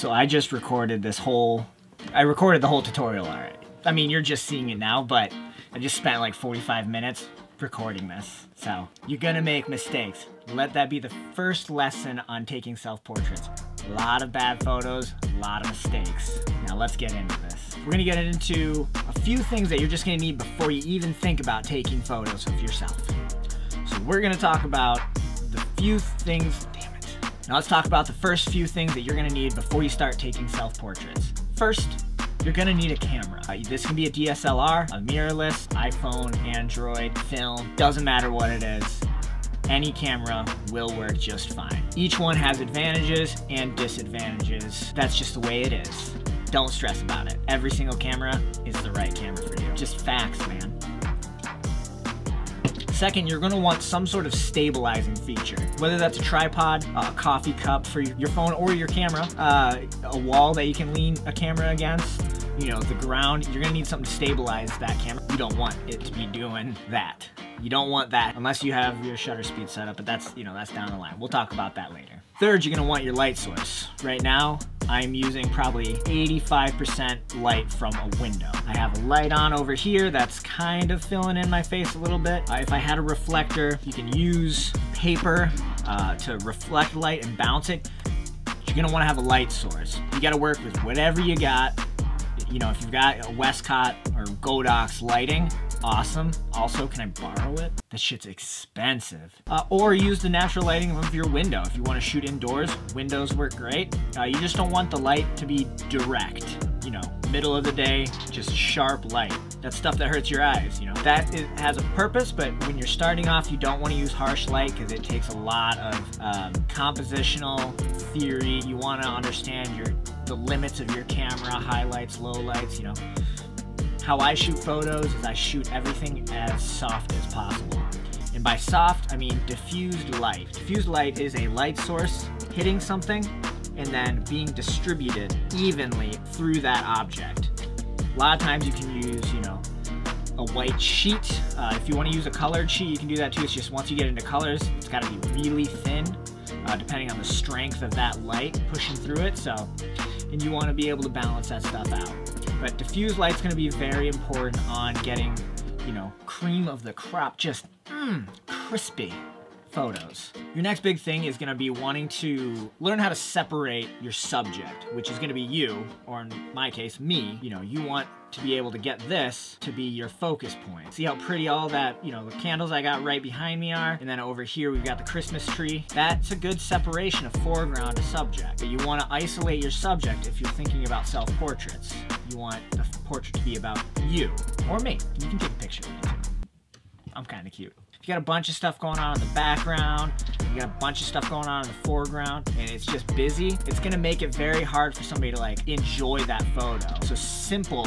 So I just recorded this whole, I recorded the whole tutorial already. I mean, you're just seeing it now, but I just spent like 45 minutes recording this. So you're gonna make mistakes. Let that be the first lesson on taking self-portraits. A lot of bad photos, a lot of mistakes. Now let's get into this. We're gonna get into a few things that you're just gonna need before you even think about taking photos of yourself. So we're gonna talk about the few things, damn it. Now let's talk about the first few things that you're gonna need before you start taking self-portraits. First, you're gonna need a camera. This can be a DSLR, a mirrorless, iPhone, Android, film, doesn't matter what it is. Any camera will work just fine. Each one has advantages and disadvantages. That's just the way it is. Don't stress about it. Every single camera is the right camera for you. Just facts, man. Second, you're gonna want some sort of stabilizing feature. Whether that's a tripod, a coffee cup for your phone or your camera, a wall that you can lean a camera against, you know, the ground. You're gonna need something to stabilize that camera. You don't want it to be doing that. You don't want that unless you have your shutter speed set up, but that's, you know, that's down the line. We'll talk about that later. Third, you're gonna want your light source. Right now, I'm using probably 85% light from a window. I have a light on over here that's kind of filling in my face a little bit. If I had a reflector, you can use paper to reflect light and bounce it. You're gonna wanna have a light source. You gotta work with whatever you got. You know, if you've got a Westcott or Godox lighting, awesome. Also, can I borrow it? That shit's expensive. Or use the natural lighting of your window. If you want to shoot indoors, windows work great. You just don't want the light to be direct. You know, middle of the day, just sharp light. That's stuff that hurts your eyes, you know. That has a purpose, but when you're starting off, you don't want to use harsh light because it takes a lot of compositional theory. You want to understand the limits of your camera, highlights, lowlights, you know. How I shoot photos is I shoot everything as soft as possible. And by soft, I mean diffused light. Diffused light is a light source hitting something and then being distributed evenly through that object. A lot of times you can use, you know, a white sheet. If you want to use a colored sheet, you can do that too. It's just once you get into colors, it's got to be really thin, depending on the strength of that light pushing through it. So, and you want to be able to balance that stuff out. But diffused light's gonna be very important on getting, you know, cream of the crop, just crispy photos. Your next big thing is gonna be wanting to learn how to separate your subject, which is gonna be you, or in my case, me. You know, you want to be able to get this to be your focus point. See how pretty all that, you know, the candles I got right behind me are? And then over here, we've got the Christmas tree. That's a good separation of foreground to subject. But you wanna isolate your subject if you're thinking about self-portraits. You want the portrait to be about you, or me. You can take a picture of me too. I'm kinda cute. If you got a bunch of stuff going on in the background, you got a bunch of stuff going on in the foreground, and it's just busy, it's gonna make it very hard for somebody to like enjoy that photo. So simple.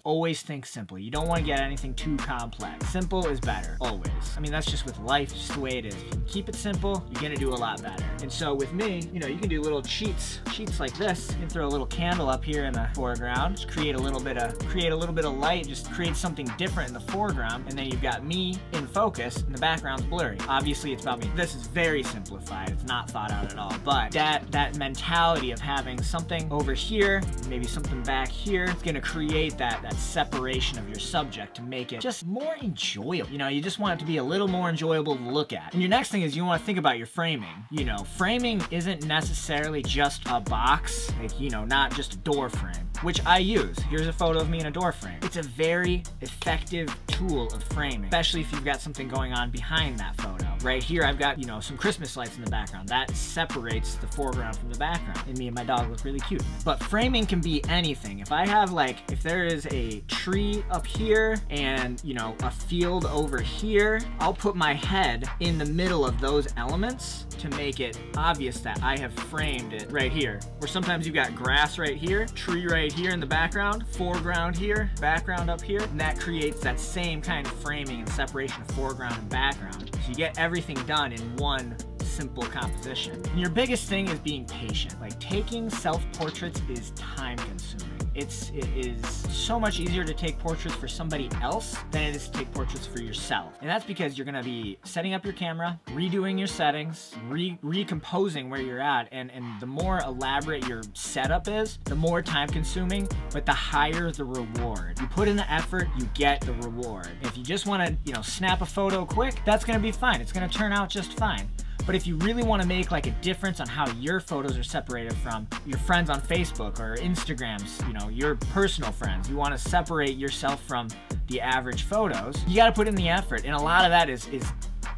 Always think simple. You don't want to get anything too complex. Simple is better, always. I mean, that's just with life, just the way it is. If you can keep it simple, you're gonna do a lot better. And so with me, you know, you can do little cheats like this. You can throw a little candle up here in the foreground, just create a little bit of light, just create something different in the foreground, and then you've got me in focus, and the background's blurry. Obviously, it's about me. This is very simplified. It's not thought out at all. But that mentality of having something over here, maybe something back here, it's gonna create that separation of your subject to make it just more enjoyable. You know, you just want it to be a little more enjoyable to look at. And your next thing is you want to think about your framing. You know, framing isn't necessarily just a box, like, you know, not just a door frame, which I use. Here's a photo of me in a door frame. It's a very effective tool of framing, especially if you've got something going on behind that photo. Right here, I've got, you know, some Christmas lights in the background. That separates the foreground from the background. And me and my dog look really cute. But framing can be anything. If I have like, if there is a tree up here and, you know, a field over here, I'll put my head in the middle of those elements to make it obvious that I have framed it right here. Where sometimes you've got grass right here, tree right here in the background, foreground here, background up here, and that creates that same kind of framing and separation of foreground and background. So you get everything done in one simple composition. And your biggest thing is being patient. Like, taking self-portraits is time consuming. It is so much easier to take portraits for somebody else than it is to take portraits for yourself. And that's because you're gonna be setting up your camera, redoing your settings, recomposing where you're at, and the more elaborate your setup is, the more time consuming, but the higher the reward. You put in the effort, you get the reward. If you just wanna, you know, snap a photo quick, that's gonna be fine. It's gonna turn out just fine. But if you really want to make like a difference on how your photos are separated from your friends on Facebook or Instagrams, you know, your personal friends, you want to separate yourself from the average photos, you got to put in the effort. And a lot of that is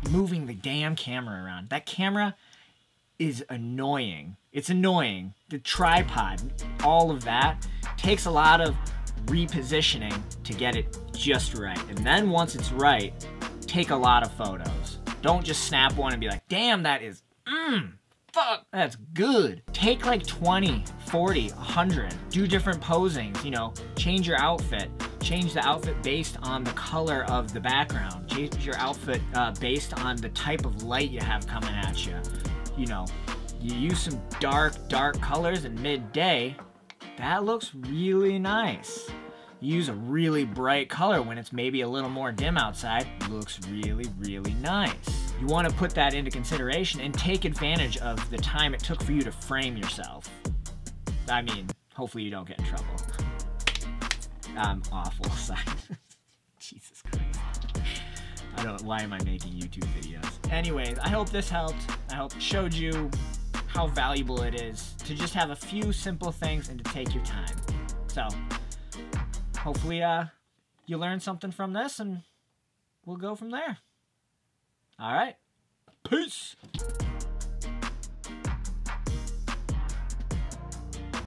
moving the damn camera around. That camera is annoying. It's annoying. The tripod, all of that takes a lot of repositioning to get it just right. And then once it's right, take a lot of photos. Don't just snap one and be like, damn, that is, fuck, that's good. Take like 20, 40, 100. Do different posings, you know, change your outfit. Change the outfit based on the color of the background. Change your outfit based on the type of light you have coming at you. You know, you use some dark colors in midday, that looks really nice. You use a really bright color when it's maybe a little more dim outside, looks really, really nice. You want to put that into consideration and take advantage of the time it took for you to frame yourself. I mean, hopefully you don't get in trouble. I'm awful. Jesus Christ. Why am I making YouTube videos? Anyways, I hope this helped. I hope it showed you how valuable it is to just have a few simple things and to take your time. So, hopefully you learned something from this, and we'll go from there. All right. Peace.